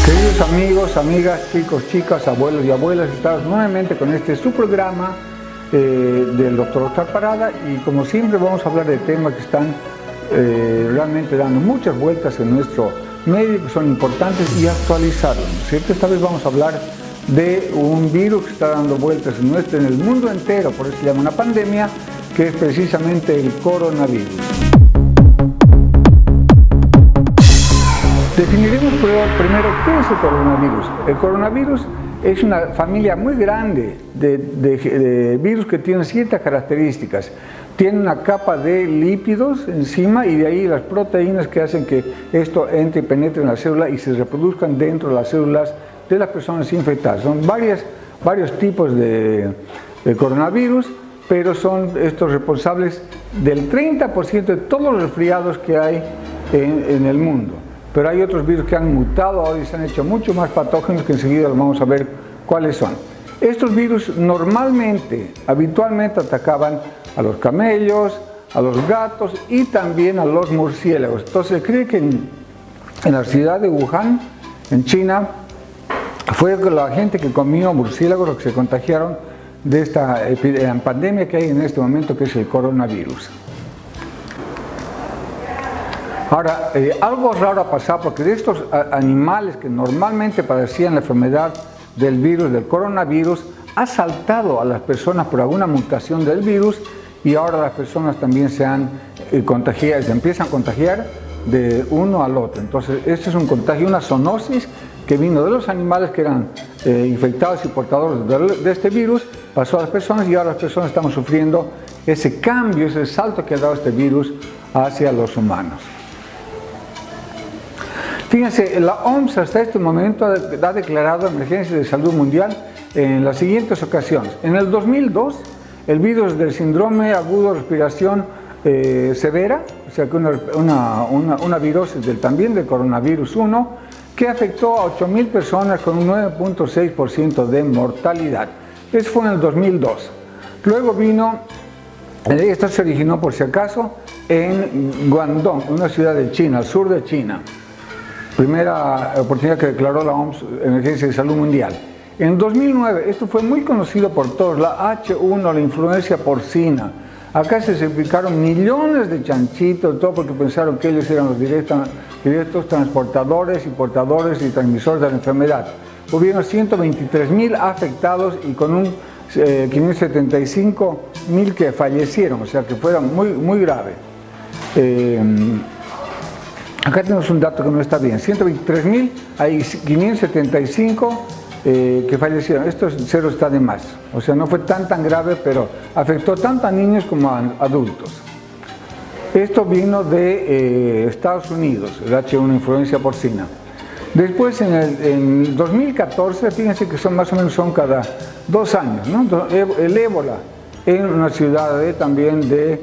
Queridos amigos, amigas, chicos, chicas, abuelos y abuelas, estamos nuevamente con su programa del Dr. Oscar Parada, y como siempre vamos a hablar de temas que están realmente dando muchas vueltas en nuestro medio, que son importantes, y actualizarlos, ¿no es cierto? Esta vez vamos a hablar de un virus que está dando vueltas en el mundo entero, por eso se llama una pandemia, que es precisamente el coronavirus. Definiremos primero qué es el coronavirus. El coronavirus es una familia muy grande de virus que tienen ciertas características. Tiene una capa de lípidos encima, y de ahí las proteínas que hacen que esto entre y penetre en la célula y se reproduzcan dentro de las células de las personas infectadas. Son varios tipos de coronavirus, pero son estos responsables del 30% de todos los resfriados que hay en el mundo. Pero hay otros virus que han mutado ahora y se han hecho mucho más patógenos, que enseguida los vamos a ver cuáles son. Estos virus habitualmente atacaban a los camellos, a los gatos y también a los murciélagos. Entonces se cree que en la ciudad de Wuhan, en China, fue la gente que comió murciélagos los que se contagiaron de esta pandemia que hay en este momento, que es el coronavirus. Ahora, algo raro ha pasado, porque de estos animales que normalmente padecían la enfermedad del virus, del coronavirus, ha saltado a las personas por alguna mutación del virus, y ahora las personas también se empiezan a contagiar de uno al otro. Entonces, este es un contagio, una zoonosis que vino de los animales que eran infectados y portadores de este virus, pasó a las personas, y ahora las personas estamos sufriendo ese cambio, ese salto que ha dado este virus hacia los humanos. Fíjense, la OMS hasta este momento ha declarado emergencia de salud mundial en las siguientes ocasiones. En el 2002, el virus del síndrome agudo de respiración severa, o sea que una virosis también del coronavirus 1, que afectó a 8.000 personas con un 9.6% de mortalidad. Eso fue en el 2002. Luego vino, esto se originó por si acaso, en Guangdong, una ciudad de China, al sur de China. Primera oportunidad que declaró la OMS emergencia de salud mundial. En 2009, esto fue muy conocido por todos, la H1, la influencia porcina. Acá se sacrificaron millones de chanchitos, todo porque pensaron que ellos eran los directos transportadores y portadores y transmisores de la enfermedad. Hubieron 123.000 afectados y con 575.000 que fallecieron, o sea que fueron muy grave. Acá tenemos un dato que no está bien, 123.000, hay 575 que fallecieron. Estos ceros está de más, o sea, no fue tan grave, pero afectó tanto a niños como a adultos. Esto vino de Estados Unidos, el H1 influencia porcina. Después en 2014, fíjense que más o menos son cada 2 años, ¿no? El ébola en una ciudad también de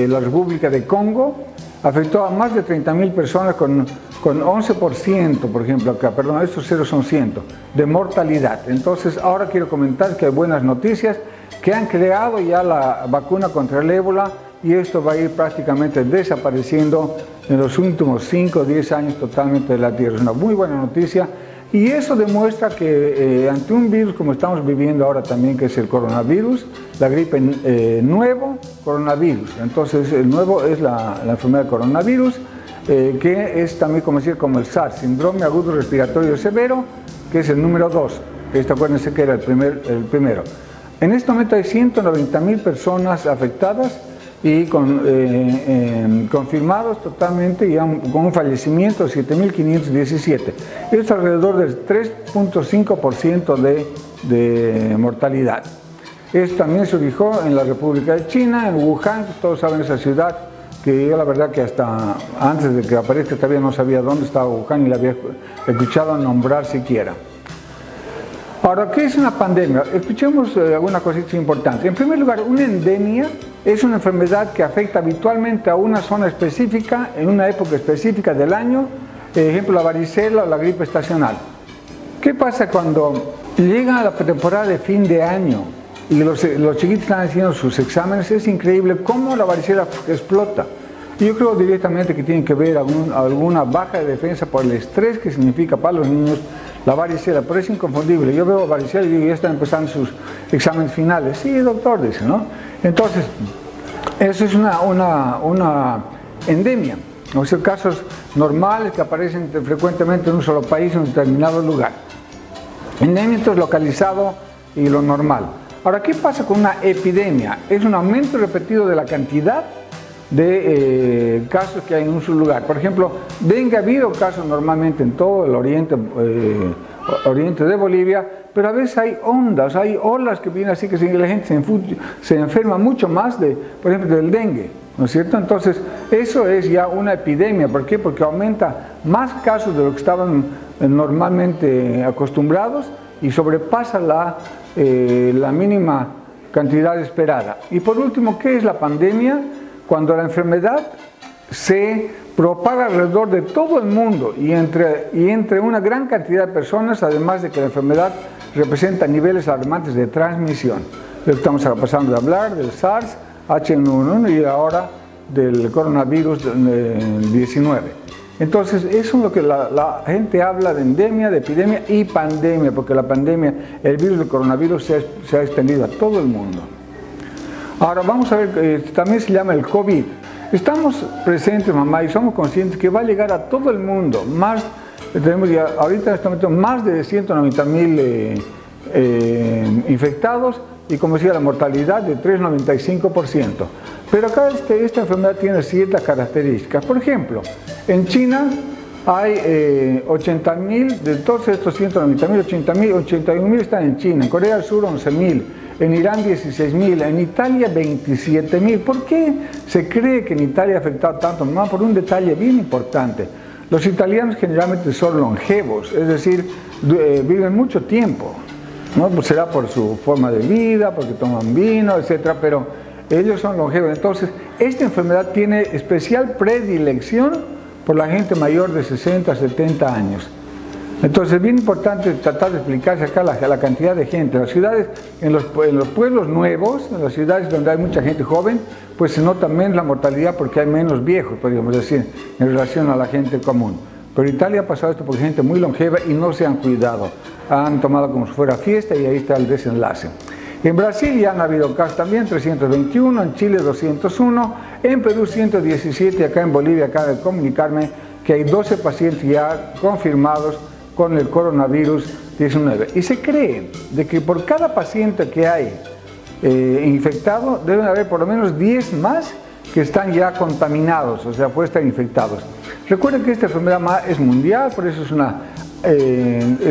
la República de Congo afectó a más de 30.000 personas con 11%, por ejemplo, acá, perdón, estos ceros son 100, de mortalidad. Entonces, ahora quiero comentar que hay buenas noticias, que han creado ya la vacuna contra el ébola, y esto va a ir prácticamente desapareciendo en los últimos 5 o 10 años totalmente de la Tierra. Es una muy buena noticia, y eso demuestra que ante un virus como estamos viviendo ahora también, que es el coronavirus, la gripe nuevo coronavirus. Entonces, el nuevo es la enfermedad de coronavirus, que es también conocido como el SARS, síndrome agudo respiratorio severo, que es el número 2. Acuérdense que era el primero. En este momento hay 190.000 personas afectadas y confirmados totalmente, y con un fallecimiento de 7.517. Es alrededor del 3.5% de mortalidad. Esto también se ubicó en la República de China, en Wuhan, todos saben esa ciudad, que yo la verdad que hasta antes de que aparezca todavía no sabía dónde estaba Wuhan, y la había escuchado nombrar siquiera. Ahora, ¿qué es una pandemia? Escuchemos alguna cosita importante. En primer lugar, una endemia es una enfermedad que afecta habitualmente a una zona específica, en una época específica del año, por ejemplo la varicela o la gripe estacional. ¿Qué pasa cuando llega la temporada de fin de año y los chiquitos están haciendo sus exámenes? Es increíble cómo la varicela explota. Y yo creo directamente que tiene que ver alguna baja de defensa por el estrés que significa para los niños la varicela, pero es inconfundible. Yo veo varicela y digo, ya están empezando sus exámenes finales. Sí, doctor, dice, ¿no? Entonces, eso es una endemia, o sea, casos normales que aparecen frecuentemente en un solo país, en un determinado lugar. Endemia es localizado y lo normal. Ahora, ¿qué pasa con una epidemia? Es un aumento repetido de la cantidad de casos que hay en un solo lugar. Por ejemplo, dengue, ha habido casos normalmente en todo el oriente de Bolivia, pero a veces hay ondas, hay olas que vienen así que la gente se enferma mucho más, por ejemplo, del dengue, ¿no es cierto? Entonces, eso es ya una epidemia. ¿Por qué? Porque aumenta más casos de lo que estaban normalmente acostumbrados y sobrepasa la mínima cantidad esperada. Y por último, ¿qué es la pandemia? Cuando la enfermedad se propaga alrededor de todo el mundo y entre una gran cantidad de personas, además de que la enfermedad representa niveles alarmantes de transmisión. Estamos pasando de hablar del SARS, H1N1 y ahora del coronavirus 19. Entonces, eso es lo que la gente habla de endemia, de epidemia y pandemia, porque la pandemia, el virus del coronavirus se ha extendido a todo el mundo. Ahora vamos a ver, también se llama el COVID. Estamos presentes, mamá, y somos conscientes que va a llegar a todo el mundo. Tenemos ya, ahorita en este momento más de 190.000 infectados y, como decía, la mortalidad de 3,95%. Pero acá esta enfermedad tiene ciertas características. Por ejemplo, en China hay 80.000, de todos estos 190.000, 81.000 están en China. En Corea del Sur 11.000. En Irán 16.000, en Italia 27.000. ¿Por qué se cree que en Italia ha afectado tanto? Más por un detalle bien importante. Los italianos generalmente son longevos, es decir, viven mucho tiempo, ¿no? Pues será por su forma de vida, porque toman vino, etc., pero ellos son longevos. Entonces, esta enfermedad tiene especial predilección por la gente mayor de 60 a 70 años. Entonces es bien importante tratar de explicarse acá la cantidad de gente. En las ciudades, en los pueblos nuevos, en las ciudades donde hay mucha gente joven, pues se nota menos la mortalidad porque hay menos viejos, podríamos decir, en relación a la gente común. Pero Italia ha pasado esto porque hay gente muy longeva y no se han cuidado. Han tomado como si fuera fiesta y ahí está el desenlace. En Brasil ya han habido casos también, 321, en Chile 201, en Perú 117, acá en Bolivia acaba de comunicarme que hay 12 pacientes ya confirmados con el coronavirus 19. Y se cree de que por cada paciente que hay infectado, deben haber por lo menos 10 más que están ya contaminados, o sea, pueden estar infectados. Recuerden que esta enfermedad es mundial, por eso es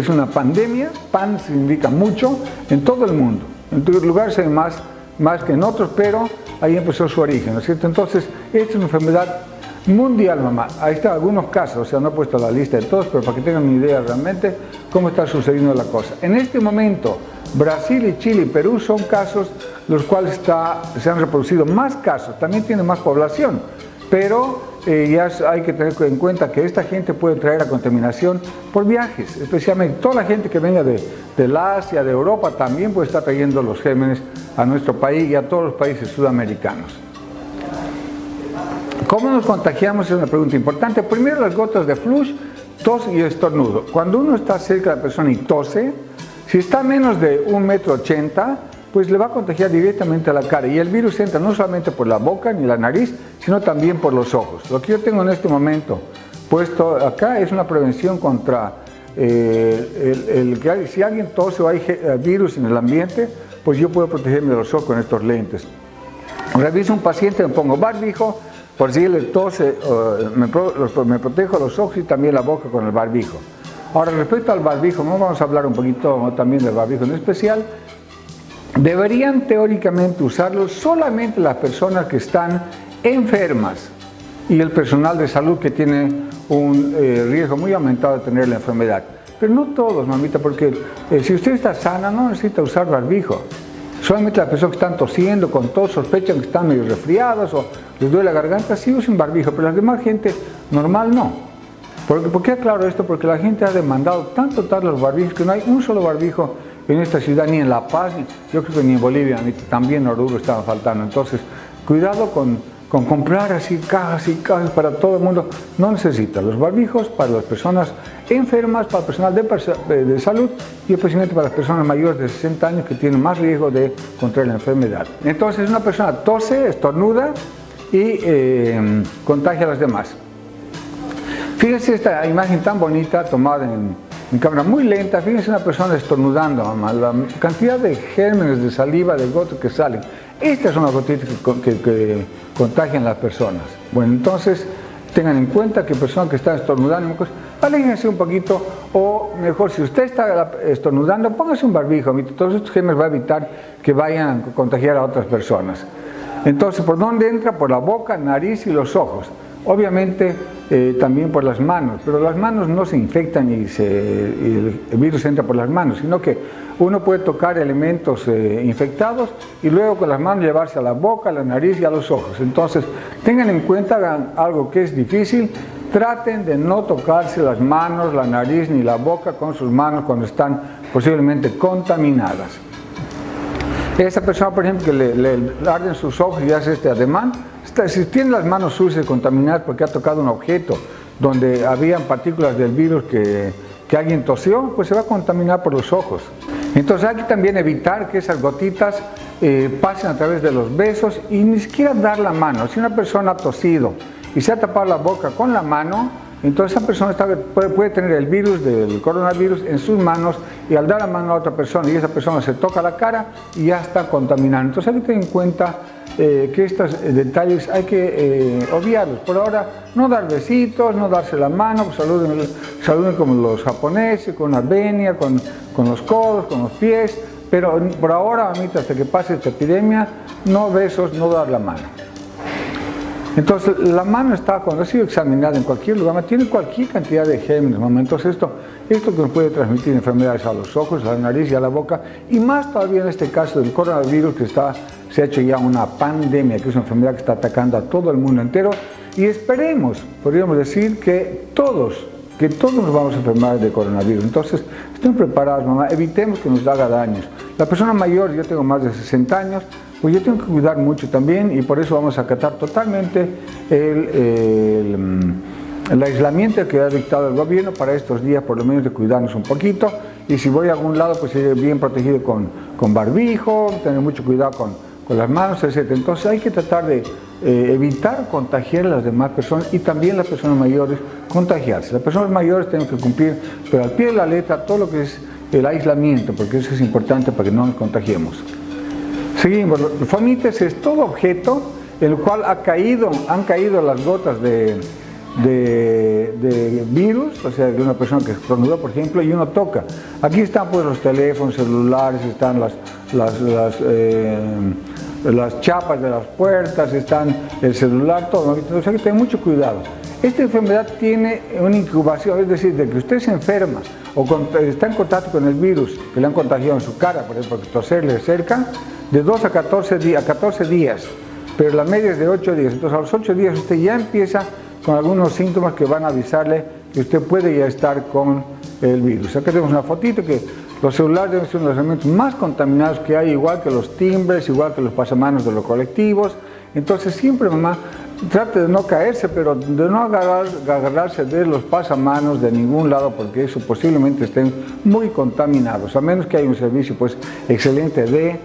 una pandemia. Pan significa mucho en todo el mundo. En otros lugares hay más que en otros, pero ahí empezó su origen, ¿no es cierto? Entonces, esta es una enfermedad mundial, mamá. Ahí están algunos casos, o sea, no he puesto la lista de todos, pero para que tengan una idea realmente cómo está sucediendo la cosa. En este momento, Brasil y Chile y Perú son casos los cuales se han reproducido más casos, también tienen más población, pero ya hay que tener en cuenta que esta gente puede traer la contaminación por viajes, especialmente toda la gente que venga del Asia, de Europa, también puede estar trayendo los gérmenes a nuestro país y a todos los países sudamericanos. ¿Cómo nos contagiamos? Es una pregunta importante. Primero, las gotas de flush, tos y estornudo. Cuando uno está cerca de la persona y tose, si está a menos de 1,80 m, pues le va a contagiar directamente a la cara. Y el virus entra no solamente por la boca ni la nariz, sino también por los ojos. Lo que yo tengo en este momento puesto acá es una prevención contra que si alguien tose o hay virus en el ambiente, pues yo puedo protegerme de los ojos con estos lentes. Reviso un paciente, me pongo barbijo, por si él tose, me protejo los ojos y también la boca con el barbijo. Ahora, respecto al barbijo, vamos a hablar un poquito también del barbijo en especial. Deberían teóricamente usarlo solamente las personas que están enfermas y el personal de salud que tiene un riesgo muy aumentado de tener la enfermedad. Pero no todos, mamita, porque si usted está sana no necesita usar barbijo. Solamente las personas que están tosiendo con tos, sospechan que están medio resfriados o les duele la garganta, sí usan barbijo, pero la demás gente normal no. ¿Por qué aclaro esto? Porque la gente ha demandado tanto los barbijos que no hay un solo barbijo en esta ciudad, ni en La Paz, yo creo que ni en Bolivia, ni también en Oruro estaban faltando. Entonces, cuidado con con comprar así cajas y cajas para todo el mundo. No necesita los barbijos para las personas enfermas, para el personal de salud y especialmente para las personas mayores de 60 años que tienen más riesgo de contraer la enfermedad. Entonces una persona tose, estornuda y contagia a las demás. Fíjense esta imagen tan bonita tomada en cámara muy lenta. Fíjense una persona estornudando, mamá, la cantidad de gérmenes, de saliva, de gotas que salen. Estas son las gotitas que contagian a las personas. Bueno, entonces tengan en cuenta que personas que están estornudando, aléjense un poquito, o mejor, si usted está estornudando, póngase un barbijo. Todos estos gérmenes va a evitar que vayan a contagiar a otras personas. Entonces, ¿por dónde entra? Por la boca, nariz y los ojos. Obviamente también por las manos, pero las manos no se infectan y el virus entra por las manos, sino que uno puede tocar elementos infectados y luego con las manos llevarse a la boca, a la nariz y a los ojos. Entonces tengan en cuenta, hagan algo que es difícil, traten de no tocarse las manos, la nariz ni la boca con sus manos cuando están posiblemente contaminadas. Esa persona, por ejemplo, que le arden sus ojos y hace este ademán, si tiene las manos sucias, contaminadas porque ha tocado un objeto donde habían partículas del virus que alguien tosió, pues se va a contaminar por los ojos. Entonces hay que también evitar que esas gotitas pasen a través de los besos y ni siquiera dar la mano. Si una persona ha tosido y se ha tapado la boca con la mano, entonces esa persona puede tener el virus del coronavirus en sus manos y al dar la mano a otra persona y esa persona se toca la cara y ya está contaminando. Entonces hay que tener en cuenta que estos detalles hay que obviarlos. Por ahora no dar besitos, no darse la mano, pues saluden como los japoneses, con una venia, con los codos, con los pies, pero por ahora, mamita, hasta que pase esta epidemia, no besos, no dar la mano. Entonces la mano está, cuando ha sido examinada en cualquier lugar, tiene cualquier cantidad de gérmenes, mamá. Entonces esto que nos puede transmitir enfermedades a los ojos, a la nariz y a la boca, y más todavía en este caso del coronavirus que se ha hecho ya una pandemia, que es una enfermedad que está atacando a todo el mundo entero, y esperemos, podríamos decir, que todos nos vamos a enfermar de coronavirus. Entonces estén preparados, mamá, evitemos que nos haga daños. La persona mayor, yo tengo más de 60 años, pues yo tengo que cuidar mucho también y por eso vamos a acatar totalmente el aislamiento que ha dictado el gobierno para estos días, por lo menos de cuidarnos un poquito, y si voy a algún lado pues ir bien protegido con barbijo, tener mucho cuidado con las manos, etc. Entonces hay que tratar de evitar contagiar a las demás personas y también las personas mayores contagiarse. Las personas mayores tienen que cumplir, pero al pie de la letra, todo lo que es el aislamiento, porque eso es importante para que no nos contagiemos. Seguimos. Fomites es todo objeto en el cual han caído las gotas de virus, o sea, de una persona que estornudó, por ejemplo, y uno toca. Aquí están pues los teléfonos celulares, están las chapas de las puertas, están el celular, todo. Entonces hay que tener mucho cuidado. Esta enfermedad tiene una incubación, es decir, de que usted se enferma o está en contacto con el virus que le han contagiado en su cara, por ejemplo, que toserle cerca, de 2 a 14 días, pero la media es de 8 días. Entonces a los 8 días usted ya empieza con algunos síntomas que van a avisarle que usted puede ya estar con el virus. Acá tenemos una fotito que los celulares deben ser uno de los elementos más contaminados que hay, igual que los timbres, igual que los pasamanos de los colectivos. Entonces siempre, mamá, trate de no caerse, pero de no agarrarse de los pasamanos de ningún lado, porque eso posiblemente estén muy contaminados, a menos que haya un servicio pues excelente de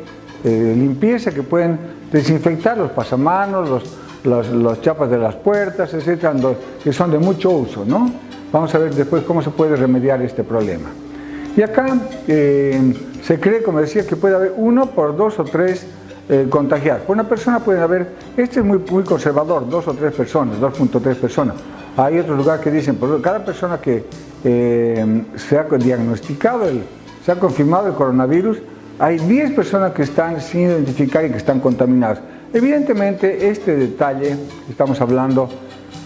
limpieza que pueden desinfectar los pasamanos, las chapas de las puertas, etcétera, que son de mucho uso, ¿no? Vamos a ver después cómo se puede remediar este problema. Y acá se cree, como decía, que puede haber 1 por 2 o 3 contagiados. Por una persona pueden haber, este es muy conservador, 2 o 3 personas, 2.3 personas. Hay otros lugares que dicen, por cada persona que se ha diagnosticado, se ha confirmado el coronavirus, hay 10 personas que están sin identificar y que están contaminadas. Evidentemente, este detalle que estamos hablando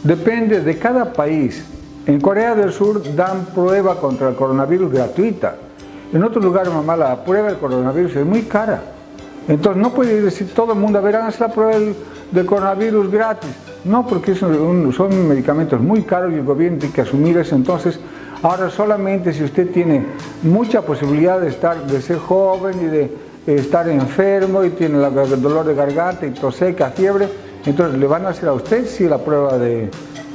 depende de cada país. En Corea del Sur dan prueba contra el coronavirus gratuita. En otros lugares, mamá, la prueba del coronavirus es muy cara. Entonces no puede decir todo el mundo, a ver, háganse la prueba del coronavirus gratis. No, porque son medicamentos muy caros y el gobierno tiene que asumir eso. Entonces, ahora solamente si usted tiene mucha posibilidad de ser joven y de estar enfermo y tiene dolor de garganta y tos seca, fiebre, entonces le van a hacer a usted sí la prueba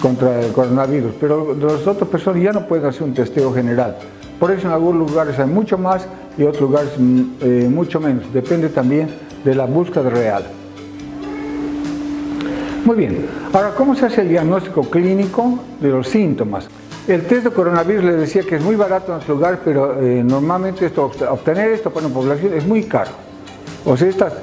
contra el coronavirus, pero las otras personas ya no pueden hacer un testeo general. Por eso en algunos lugares hay mucho más y otros lugares mucho menos. Depende también de la búsqueda real. Muy bien, ahora, ¿cómo se hace el diagnóstico clínico de los síntomas? El test de coronavirus les decía que es muy barato en los lugares, pero normalmente obtener esto para una población es muy caro. O sea, estas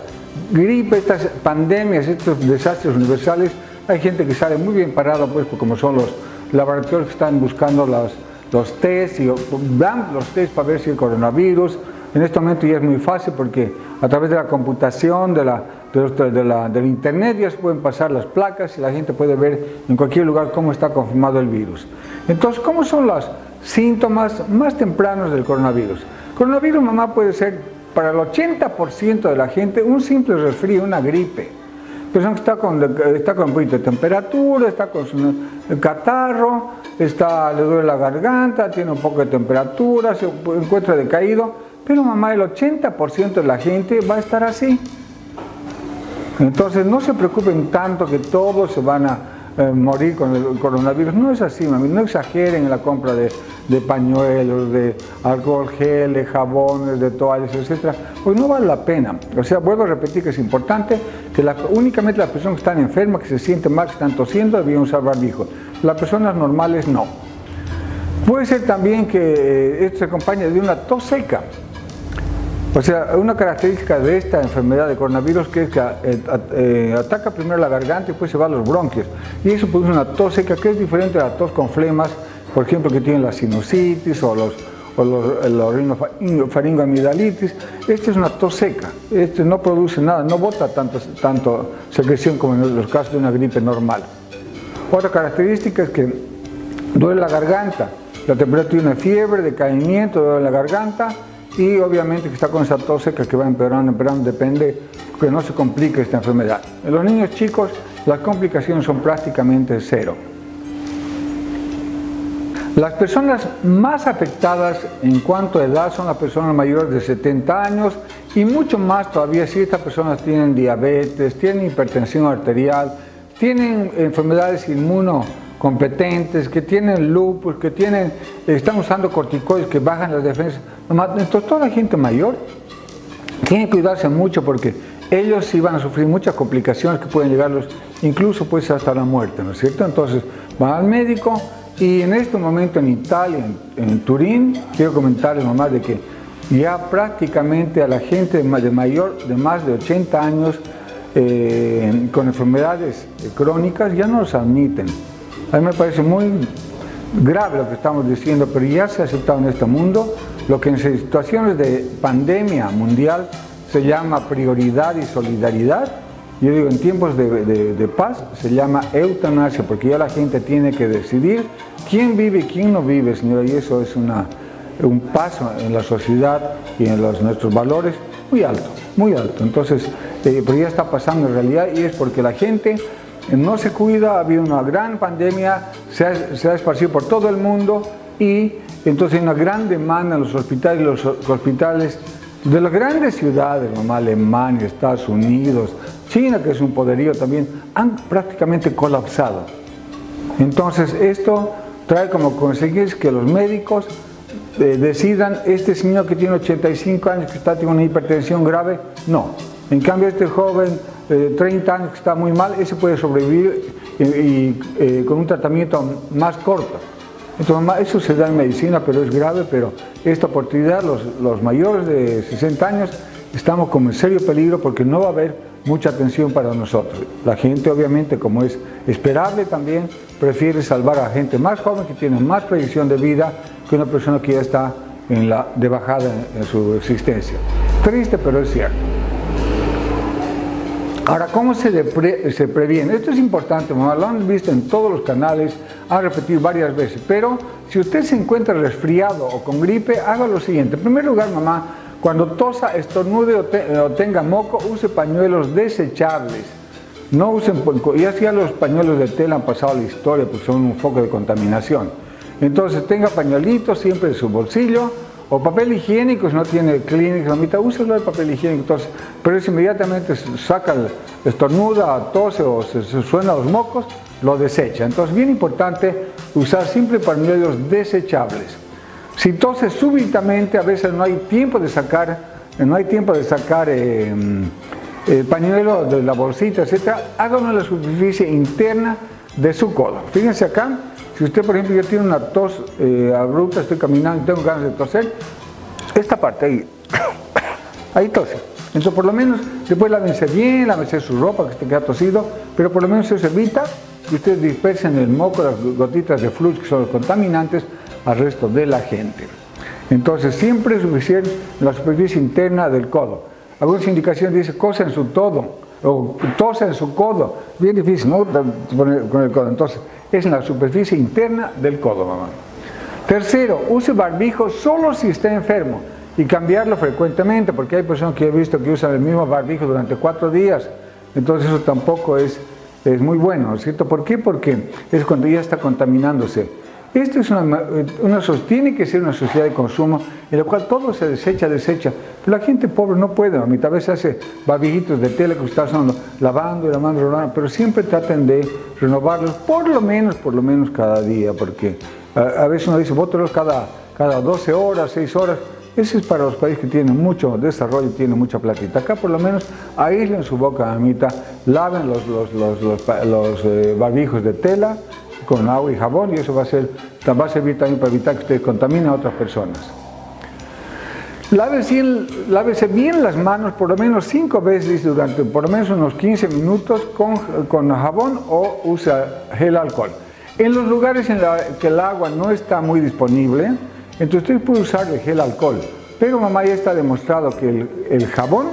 gripes, estas pandemias, estos desastres universales, hay gente que sale muy bien parada, pues, como son los laboratorios que están buscando los tests y dan los tests para ver si el coronavirus. En este momento ya es muy fácil porque a través de la computación, del internet ya se pueden pasar las placas y la gente puede ver en cualquier lugar cómo está confirmado el virus. Entonces, ¿cómo son los síntomas más tempranos del coronavirus? El coronavirus, mamá, puede ser para el 80% de la gente un simple resfrío, una gripe. Persona que está con un poquito de temperatura, está con su catarro, le duele la garganta, tiene un poco de temperatura, se encuentra decaído. Pero mamá, el 80% de la gente va a estar así. Entonces no se preocupen tanto que todos se van a morir con el coronavirus. No es así, mami. No exageren en la compra de pañuelos, de alcohol gel, de jabones, de toallas, etc. Pues no vale la pena. O sea, vuelvo a repetir que es importante que únicamente las personas que están enfermas, que se sienten mal, que están tosiendo, deben usar barbijo. Las personas normales no. Puede ser también que esto se acompañe de una tos seca. O sea, una característica de esta enfermedad de coronavirus que es que ataca primero la garganta y después se va a los bronquios. Y eso produce una tos seca que es diferente a la tos con flemas, por ejemplo, que tienen la sinusitis o la orinolaringoamidalitis. Esta es una tos seca. Este no produce nada, no bota tanto secreción como en los casos de una gripe normal. Otra característica es que duele la garganta. La temperatura tiene fiebre, decaimiento, duele la garganta. Y obviamente que está con esa tos seca que va empeorando, depende que no se complique esta enfermedad. En los niños chicos las complicaciones son prácticamente cero. Las personas más afectadas en cuanto a edad son las personas mayores de 70 años y mucho más todavía si estas personas tienen diabetes, tienen hipertensión arterial, tienen enfermedades inmunocompetentes, que tienen lupus, están usando corticoides que bajan las defensas. Entonces toda la gente mayor tiene que cuidarse mucho porque ellos sí van a sufrir muchas complicaciones que pueden llegarlos incluso pues hasta la muerte, ¿no es cierto? Entonces van al médico y en este momento en Italia, en Turín, quiero comentarles mamá de que ya prácticamente a la gente de más de 80 años con enfermedades crónicas ya no los admiten. A mí me parece muy grave lo que estamos diciendo, pero ya se ha aceptado en este mundo lo que en situaciones de pandemia mundial se llama prioridad y solidaridad. Yo digo, en tiempos de paz se llama eutanasia, porque ya la gente tiene que decidir quién vive y quién no vive, señora, y eso es un paso en la sociedad y en nuestros valores muy alto, muy alto. Entonces, pero ya está pasando en realidad y es porque la gente no se cuida, ha habido una gran pandemia, se ha esparcido por todo el mundo y entonces hay una gran demanda en los hospitales de las grandes ciudades, mamá, Alemania, Estados Unidos, China, que es un poderío también, han prácticamente colapsado. Entonces esto trae como consecuencia que los médicos decidan, este señor que tiene 85 años, que tiene una hipertensión grave, no. En cambio este joven, 30 años, que está muy mal, ese puede sobrevivir con un tratamiento más corto. Entonces, mamá, eso se da en medicina, pero es grave, pero esta oportunidad, los mayores de 60 años, estamos como en serio peligro porque no va a haber mucha atención para nosotros. La gente, obviamente, como es esperable también, prefiere salvar a gente más joven que tiene más proyección de vida que una persona que ya está de bajada en su existencia. Triste, pero es cierto. Ahora, ¿cómo se previene? Esto es importante, mamá, lo han visto en todos los canales, han repetido varias veces, pero si usted se encuentra resfriado o con gripe, haga lo siguiente. En primer lugar, mamá, cuando tosa, estornude o tenga moco, use pañuelos desechables. No usen, ya los pañuelos de tela han pasado a la historia porque son un foco de contaminación. Entonces tenga pañuelitos siempre en su bolsillo o papel higiénico, si no tiene Kleenex, mamita, úsalo el papel higiénico, entonces, pero si inmediatamente saca, estornuda, tose o se suena los mocos, lo desecha. Entonces, bien importante usar siempre pañuelos desechables. Si tose súbitamente, a veces no hay tiempo de sacar pañuelo de la bolsita, etc. Hágalo en la superficie interna de su codo. Fíjense acá, si usted, por ejemplo, ya tiene una tos abrupta, estoy caminando y tengo ganas de toser, esta parte ahí, ahí tose. Entonces, por lo menos, después lávense bien, lávense su ropa que esté queda tosido, pero por lo menos eso evita que ustedes dispersen el moco, las gotitas de flux, que son los contaminantes, al resto de la gente. Entonces, siempre es suficiente la superficie interna del codo. Algunas indicaciones dicen cosa en su todo, o tosa en su codo. Bien difícil, ¿no? Con el codo. Entonces, es en la superficie interna del codo, mamá. Tercero, use barbijo solo si está enfermo y cambiarlo frecuentemente, porque hay personas que he visto que usan el mismo barbijo durante 4 días. Entonces, eso tampoco es muy bueno, ¿cierto? ¿Por qué? Porque es cuando ya está contaminándose. Esto es tiene que ser una sociedad de consumo en la cual todo se desecha. Pero la gente pobre no puede, mamita, a veces hace barbijitos de tela que están lavando, pero siempre traten de renovarlos por lo menos cada día, porque a veces uno dice, bótalos cada 12 horas, 6 horas. Ese es para los países que tienen mucho desarrollo, tienen mucha platita. Acá por lo menos aíslen su boca, mamita, laven los barbijos de tela con agua y jabón, y eso va a servir también para evitar que ustedes contaminen a otras personas. Lávese bien las manos por lo menos 5 veces durante por lo menos unos 15 minutos con jabón o usa gel alcohol. En los lugares en que el agua no está muy disponible, entonces usted puede usar el gel alcohol, pero mamá, ya está demostrado que el jabón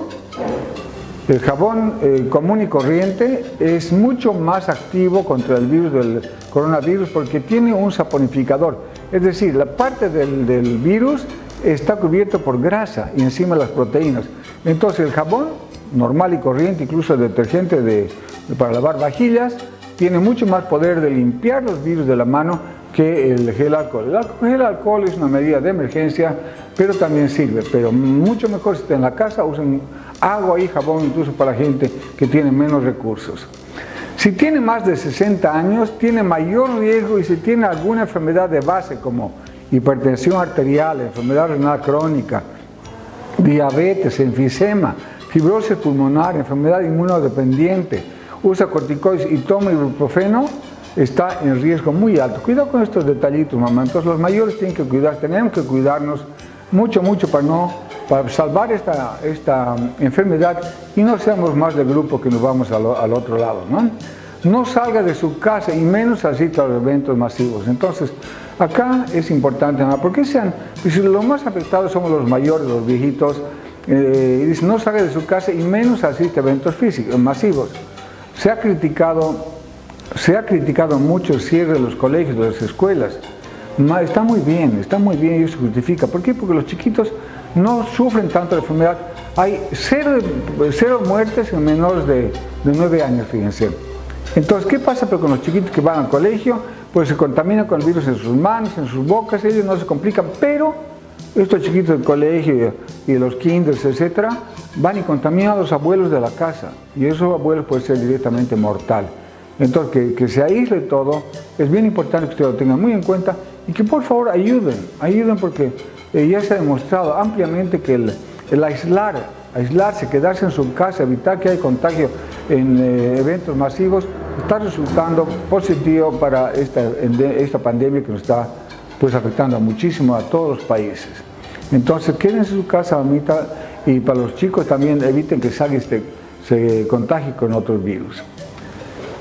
común y corriente es mucho más activo contra el virus del coronavirus porque tiene un saponificador. Es decir, la parte del virus está cubierto por grasa y encima las proteínas. Entonces el jabón normal y corriente, incluso el detergente para lavar vajillas, tiene mucho más poder de limpiar los virus de la mano que el gel alcohol. El gel alcohol es una medida de emergencia, pero también sirve. Pero mucho mejor si está en la casa, usen agua y jabón incluso para la gente que tiene menos recursos. Si tiene más de 60 años, tiene mayor riesgo, y si tiene alguna enfermedad de base como hipertensión arterial, enfermedad renal crónica, diabetes, enfisema, fibrosis pulmonar, enfermedad inmunodependiente, usa corticoides y toma ibuprofeno, está en riesgo muy alto. Cuidado con estos detallitos, mamá. Entonces los mayores tienen que cuidar, tenemos que cuidarnos mucho para salvar esta enfermedad y no seamos más del grupo que nos vamos al otro lado, ¿no? No salga de su casa y menos asista a los eventos masivos. Entonces, acá es importante, mamá, porque los más afectados somos los mayores, los viejitos, y dice, no salga de su casa y menos asiste a eventos masivos. Se ha criticado mucho el cierre de los colegios, de las escuelas. Está muy bien y eso se justifica. ¿Por qué? Porque los chiquitos no sufren tanto la enfermedad. Hay cero muertes en menores de 9 años, fíjense. Entonces, ¿qué pasa con los chiquitos que van al colegio? Pues se contaminan con el virus en sus manos, en sus bocas, ellos no se complican, pero estos chiquitos del colegio y de los kinders, etcétera, van y contaminan a los abuelos de la casa, y esos abuelos pueden ser directamente mortal. Entonces, que se aísle todo, es bien importante que ustedes lo tengan muy en cuenta y que por favor ayuden porque ya se ha demostrado ampliamente que el aislarse, quedarse en su casa, evitar que haya contagio en eventos masivos, está resultando positivo para esta pandemia que nos está pues afectando muchísimo a todos los países. Entonces, quédense en su casa, mamita, y para los chicos también eviten que se contagie con otros virus.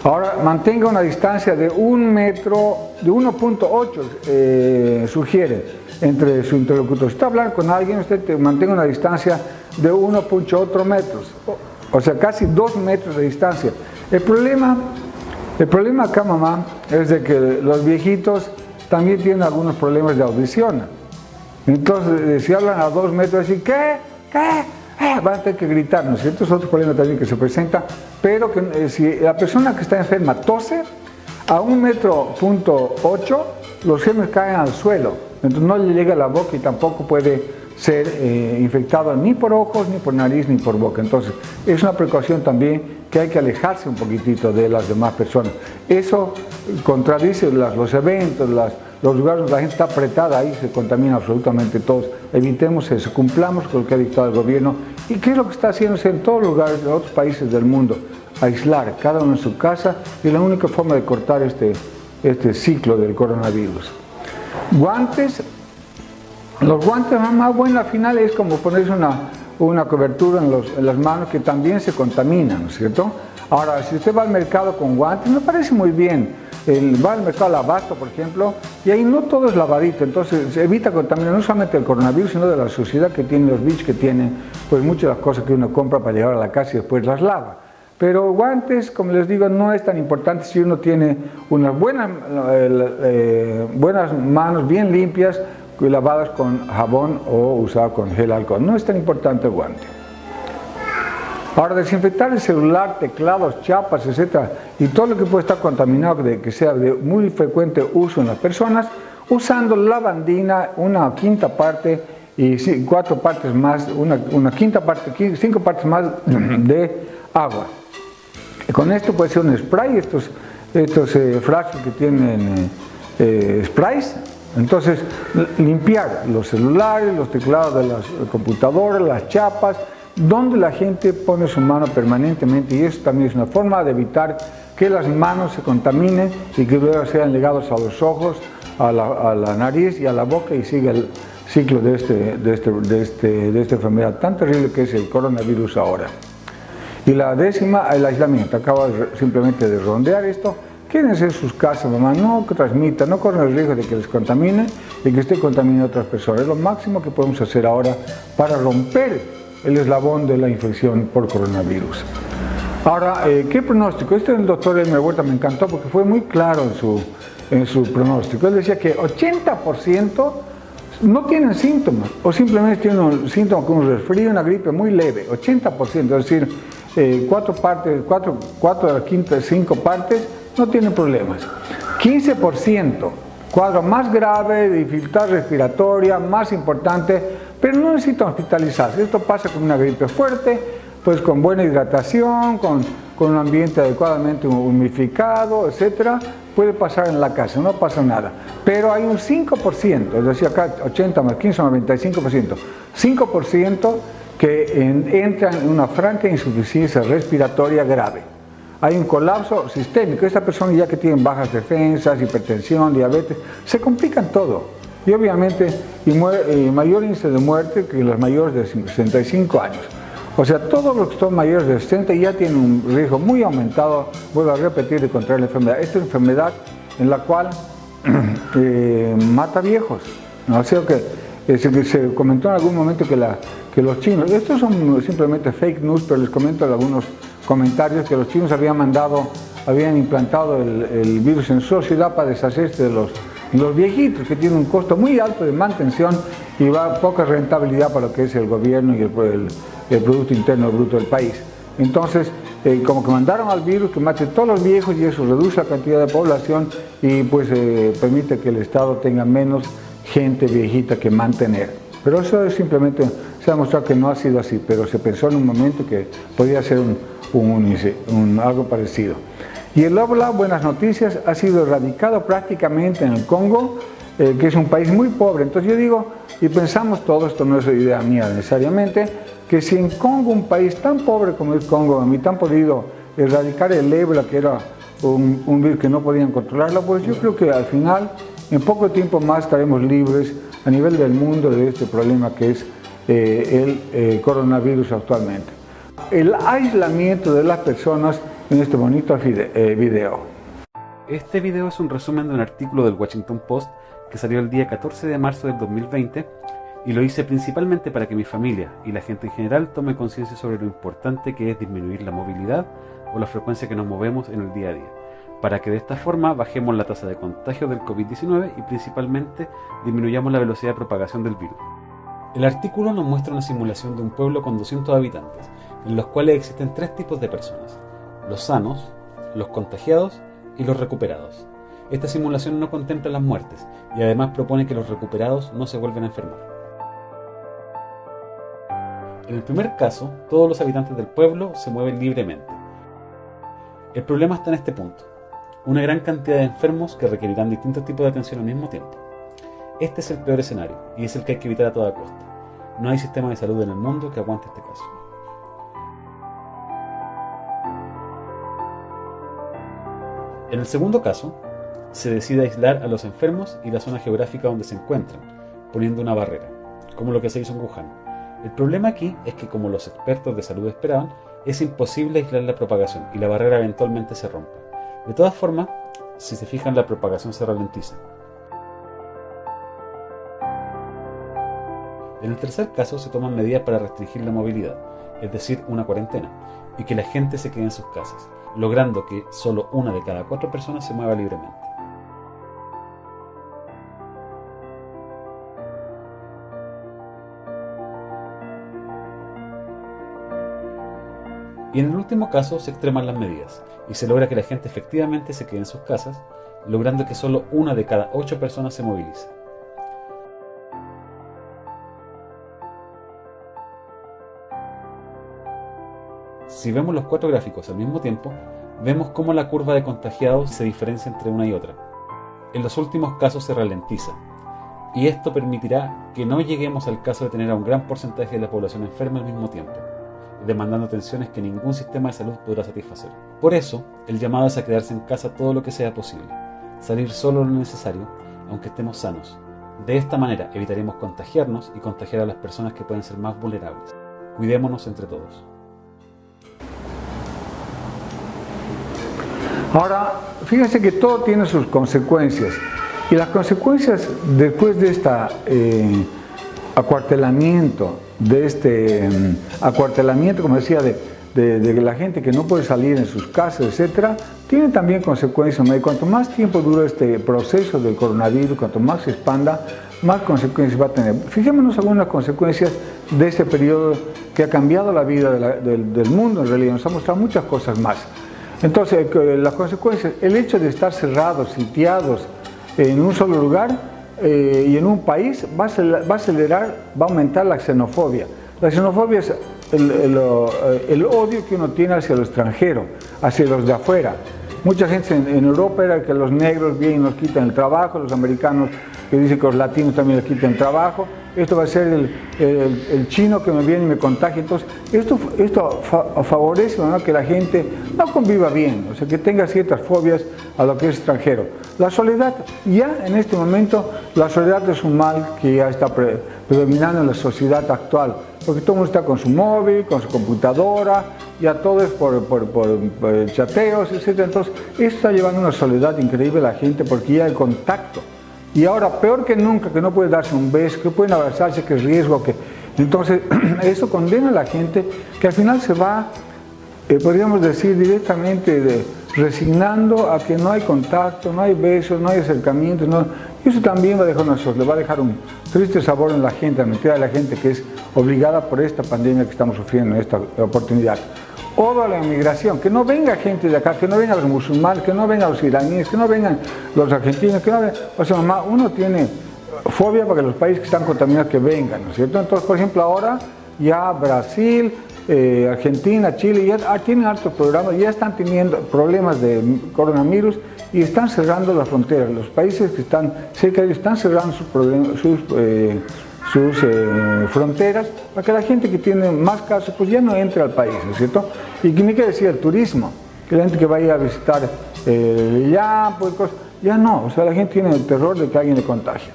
Ahora, mantenga una distancia de 1 metro, de 1.8 sugiere entre su interlocutor. Si está hablando con alguien, usted mantenga una distancia de 1.8 metros, o sea, casi 2 metros de distancia. El problema acá, mamá, es de que los viejitos también tienen algunos problemas de audición. Entonces, si hablan a 2 metros, decir, ¿qué? Van a tener que gritar, ¿no es cierto? Es otro problema también que se presenta, pero que si la persona que está enferma tose, a 1.8 metros, los gérmenes caen al suelo entonces no le llega a la boca y tampoco puede ser infectado ni por ojos, ni por nariz, ni por boca. Entonces es una precaución también que hay que alejarse un poquitito de las demás personas. Eso contradice los eventos, los lugares donde la gente está apretada, ahí se contamina absolutamente todos. Evitemos eso, cumplamos con lo que ha dictado el gobierno. ¿Y qué es lo que está haciéndose en todos los lugares de otros países del mundo? Aislar, cada uno en su casa, y la única forma de cortar este ciclo del coronavirus. Guantes. Los guantes más buenos al final es como ponerse una cobertura en las manos que también se contaminan, ¿no es cierto? Ahora, si usted va al mercado con guantes, me parece muy bien. Va al mercado al abasto, por ejemplo, y ahí no todo es lavadito, entonces se evita contaminar no solamente el coronavirus, sino de la suciedad que tienen los bichos que tienen, pues muchas de las cosas que uno compra para llevar a la casa y después las lava. Pero guantes, como les digo, no es tan importante si uno tiene unas buenas manos bien limpias, lavadas con jabón o usadas con gel alcohol. No es tan importante el guante. Ahora, desinfectar el celular, teclados, chapas, etcétera, y todo lo que puede estar contaminado, que sea de muy frecuente uso en las personas, usando lavandina, una quinta parte y 4 partes más, una quinta parte, 5 partes más de agua. Y con esto puede ser un spray, estos frascos que tienen sprays. Entonces, limpiar los celulares, los teclados de las computadoras, las chapas, donde la gente pone su mano permanentemente, y eso también es una forma de evitar que las manos se contaminen y que luego sean ligados a los ojos, a la nariz y a la boca, y siga el ciclo de esta enfermedad tan terrible que es el coronavirus ahora. Y la décima, el aislamiento. Acabo simplemente de redondear esto. Quédense en sus casas, mamá, no transmitan, no corran el riesgo de que les contaminen y que esté contaminando a otras personas. Es lo máximo que podemos hacer ahora para romper el eslabón de la infección por coronavirus. Ahora, ¿qué pronóstico? El doctor Elmer Huerta me encantó porque fue muy claro en su pronóstico. Él decía que 80% no tienen síntomas o simplemente tienen un síntoma como un resfrío, una gripe muy leve, 80%, es decir, 4 de las quintas 5 partes no tienen problemas. 15%, cuadro más grave, dificultad respiratoria, más importante, pero no necesitan hospitalizarse. Esto pasa con una gripe fuerte, pues con buena hidratación, con un ambiente adecuadamente humidificado, etcétera, puede pasar en la casa, no pasa nada. Pero hay un 5%, es decir, acá 80 más 15, 95%, 5% que entran en una franca insuficiencia respiratoria grave. Hay un colapso sistémico. Esta persona ya que tienen bajas defensas, hipertensión, diabetes, se complican todo. Y obviamente mayor índice de muerte que los mayores de 65 años. O sea, todos los que son mayores de 60 ya tienen un riesgo muy aumentado, vuelvo a repetir, de contraer la enfermedad. Esta es una enfermedad en la cual mata viejos. ¿No? O sea que se comentó en algún momento que los chinos, estos son simplemente fake news, pero les comento algunos comentarios, que los chinos habían implantado el virus en su sociedad para deshacerse de los viejitos, que tienen un costo muy alto de mantención y poca rentabilidad para lo que es el gobierno y el Producto Interno Bruto del país. Entonces, como que mandaron al virus que mate todos los viejos, y eso reduce la cantidad de población y pues permite que el Estado tenga menos gente viejita que mantener. Pero eso es simplemente, se ha demostrado que no ha sido así, pero se pensó en un momento que podía ser algo parecido. Y el ébola, buenas noticias, ha sido erradicado prácticamente en el Congo, que es un país muy pobre. Entonces yo digo, y pensamos todo, esto no es idea mía necesariamente, que si en Congo, un país tan pobre como es Congo, han podido erradicar el ébola, que era un virus que no podían controlarlo, pues yo creo que al final, en poco tiempo más, estaremos libres a nivel del mundo de este problema que es el coronavirus actualmente. El aislamiento de las personas en este bonito video. Este video es un resumen de un artículo del Washington Post que salió el día 14 de marzo del 2020 y lo hice principalmente para que mi familia y la gente en general tome conciencia sobre lo importante que es disminuir la movilidad o la frecuencia que nos movemos en el día a día, para que de esta forma bajemos la tasa de contagio del COVID-19 y principalmente disminuyamos la velocidad de propagación del virus. El artículo nos muestra una simulación de un pueblo con 200 habitantes, en los cuales existen 3 tipos de personas: los sanos, los contagiados y los recuperados. Esta simulación no contempla las muertes y además propone que los recuperados no se vuelven a enfermar. En el primer caso, todos los habitantes del pueblo se mueven libremente. El problema está en este punto: una gran cantidad de enfermos que requerirán distintos tipos de atención al mismo tiempo. Este es el peor escenario y es el que hay que evitar a toda costa. No hay sistema de salud en el mundo que aguante este caso. En el segundo caso, se decide aislar a los enfermos y la zona geográfica donde se encuentran, poniendo una barrera, como lo que se hizo en Wuhan. El problema aquí es que, como los expertos de salud esperaban, es imposible aislar la propagación y la barrera eventualmente se rompe. De todas formas, si se fijan, la propagación se ralentiza. En el tercer caso se toman medidas para restringir la movilidad, es decir, una cuarentena, y que la gente se quede en sus casas, logrando que solo 1 de cada 4 personas se mueva libremente. Y en el último caso se extreman las medidas y se logra que la gente efectivamente se quede en sus casas, logrando que solo 1 de cada 8 personas se movilice. Si vemos los 4 gráficos al mismo tiempo, vemos cómo la curva de contagiados se diferencia entre una y otra. En los últimos casos se ralentiza, y esto permitirá que no lleguemos al caso de tener a un gran porcentaje de la población enferma al mismo tiempo, demandando atenciones que ningún sistema de salud podrá satisfacer. Por eso, el llamado es a quedarse en casa todo lo que sea posible, salir solo lo necesario, aunque estemos sanos. De esta manera evitaremos contagiarnos y contagiar a las personas que pueden ser más vulnerables. Cuidémonos entre todos. Ahora, fíjense que todo tiene sus consecuencias, y las consecuencias después de este acuartelamiento, como decía, de la gente que no puede salir en sus casas, etcétera, tiene también consecuencias. Y cuanto más tiempo dura este proceso del coronavirus, cuanto más se expanda, más consecuencias va a tener. Fijémonos algunas consecuencias de este periodo que ha cambiado la vida del mundo. En realidad nos ha mostrado muchas cosas más. Entonces, las consecuencias, el hecho de estar cerrados, sitiados en un solo lugar y en un país, va a acelerar, va a aumentar la xenofobia. La xenofobia es el odio que uno tiene hacia lo extranjero, hacia los de afuera. Mucha gente en Europa era que los negros vienen y nos quitan el trabajo, los americanos que dicen que los latinos también les quitan el trabajo. Esto va a ser el chino que me viene y me contagia. Entonces, esto favorece, ¿no?, que la gente no conviva bien, o sea, que tenga ciertas fobias a lo que es extranjero. La soledad, ya en este momento, la soledad es un mal que ya está predominando en la sociedad actual, porque todo el mundo está con su móvil, con su computadora, ya todo es por chateos, etc. Entonces, esto está llevando una soledad increíble a la gente, porque ya el contacto. Y ahora, peor que nunca, que no puede darse un beso, que pueden abrazarse, que es riesgo, que... Entonces, eso condena a la gente, que al final se va, podríamos decir directamente, resignando a que no hay contacto, no hay besos, no hay acercamientos, no... Y eso también le va a dejar un triste sabor en la gente, a la mitad de la gente que es obligada por esta pandemia que estamos sufriendo en esta oportunidad. Odio a la inmigración, que no venga gente de acá, que no vengan los musulmanes, que no vengan los iraníes, que no vengan los argentinos, que no vengan... O sea, mamá, uno tiene fobia para que los países que están contaminados que vengan, ¿no es cierto? Entonces, por ejemplo, ahora ya Brasil, Argentina, Chile, ya tienen altos programas, ya están teniendo problemas de coronavirus y están cerrando las fronteras. Los países que están cerca de ellos están cerrando sus fronteras para que la gente que tiene más casos pues ya no entre al país, ¿no es cierto? Y que ni que decir el turismo, que la gente que vaya a visitar Yampo y cosas, ya no, o sea, la gente tiene el terror de que alguien le contagie.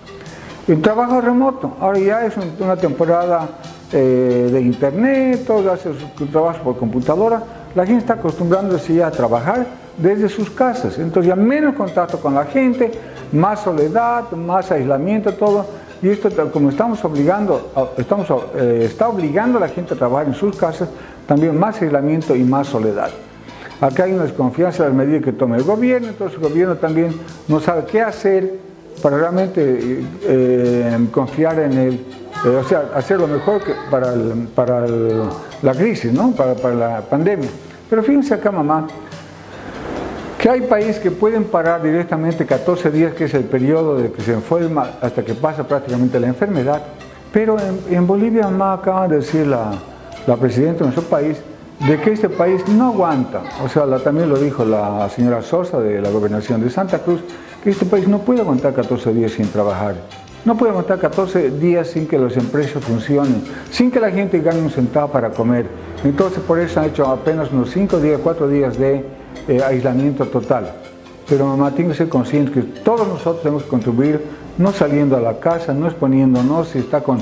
El trabajo remoto, ahora ya es una temporada de internet, todo hace su trabajo por computadora, la gente está acostumbrándose ya a trabajar desde sus casas, entonces ya menos contacto con la gente, más soledad, más aislamiento, todo. Y esto, como está obligando a la gente a trabajar en sus casas, también más aislamiento y más soledad. Acá hay una desconfianza de las medidas que toma el gobierno, entonces el gobierno también no sabe qué hacer para realmente confiar en él, o sea, hacer lo mejor para la crisis, ¿no? Para la pandemia. Pero fíjense acá, mamá, Que hay países que pueden parar directamente 14 días, que es el periodo de que se enferma hasta que pasa prácticamente la enfermedad. Pero en Bolivia, mamá, acaba de decir la presidenta de nuestro país, de que este país no aguanta. O sea, también lo dijo la señora Sosa de la Gobernación de Santa Cruz, que este país no puede aguantar 14 días sin trabajar. No puede aguantar 14 días sin que las empresas funcionen, sin que la gente gane un centavo para comer. Entonces, por eso han hecho apenas unos 5 días, 4 días de aislamiento total. Pero mamá, tiene que ser consciente que todos nosotros tenemos que contribuir, no saliendo a la casa, no exponiéndonos, si está con,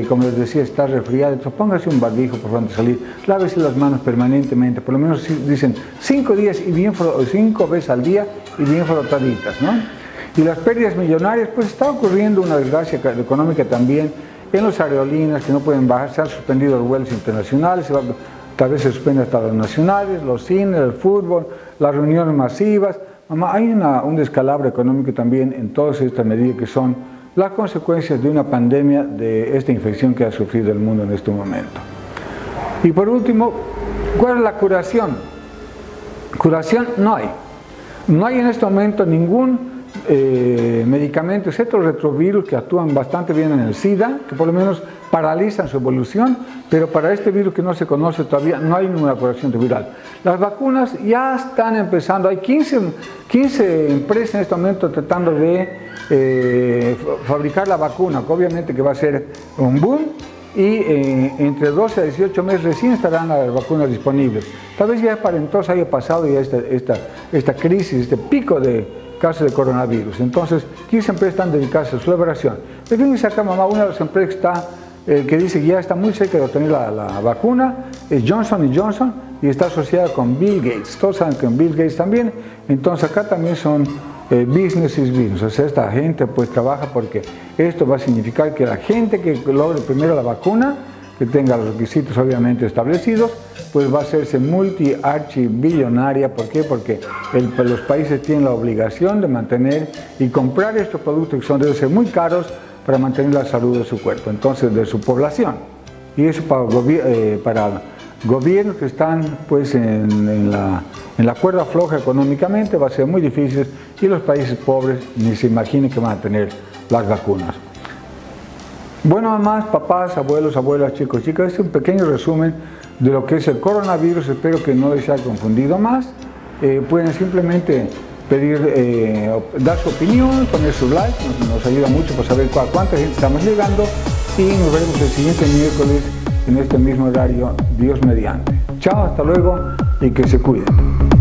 como les decía, está resfriado, entonces póngase un barbijo por antes de salir, lávese las manos permanentemente, por lo menos dicen 5 días y bien 5 veces al día y bien frotaditas, ¿no? Y las pérdidas millonarias, pues está ocurriendo una desgracia económica también en las aerolíneas que no pueden bajar, se han suspendido los vuelos internacionales, tal vez se suspenden hasta los nacionales, los cines, el fútbol, las reuniones masivas. Mamá, hay un descalabro económico también en todas estas medidas que son las consecuencias de una pandemia, de esta infección que ha sufrido el mundo en este momento. Y por último, ¿cuál es la curación? Curación no hay. No hay en este momento ningún medicamentos, excepto los retrovirus que actúan bastante bien en el SIDA, que por lo menos paralizan su evolución, pero para este virus que no se conoce todavía no hay ninguna curación viral. Las vacunas ya están empezando, hay 15 empresas en este momento tratando de fabricar la vacuna, que obviamente que va a ser un boom, y entre 12 a 18 meses recién estarán las vacunas disponibles. Tal vez ya para entonces haya pasado ya esta crisis, este pico de casos de coronavirus. Entonces, 15 empresas están dedicadas a su elaboración. Pero fíjense acá, mamá, una de las empresas que dice que ya está muy cerca de obtener la vacuna es Johnson & Johnson y está asociada con Bill Gates. Todos saben que Bill Gates también. Entonces, acá también son business is business. O sea, esta gente pues trabaja porque esto va a significar que la gente que logre primero la vacuna, que tenga los requisitos obviamente establecidos, pues va a hacerse multi-archibillonaria. ¿Por qué? Porque los países tienen la obligación de mantener y comprar estos productos que deben ser muy caros para mantener la salud de su cuerpo, entonces de su población. Y eso para gobiernos que están pues en la cuerda floja económicamente va a ser muy difícil, y los países pobres ni se imaginen que van a tener las vacunas. Bueno, mamás, papás, abuelos, abuelas, chicos, chicas, este es un pequeño resumen de lo que es el coronavirus. Espero que no les haya confundido más. Pueden simplemente pedir, dar su opinión, poner su like, nos ayuda mucho para saber cuánta gente estamos llegando, y nos veremos el siguiente miércoles en este mismo horario, Dios mediante. Chao, hasta luego y que se cuiden.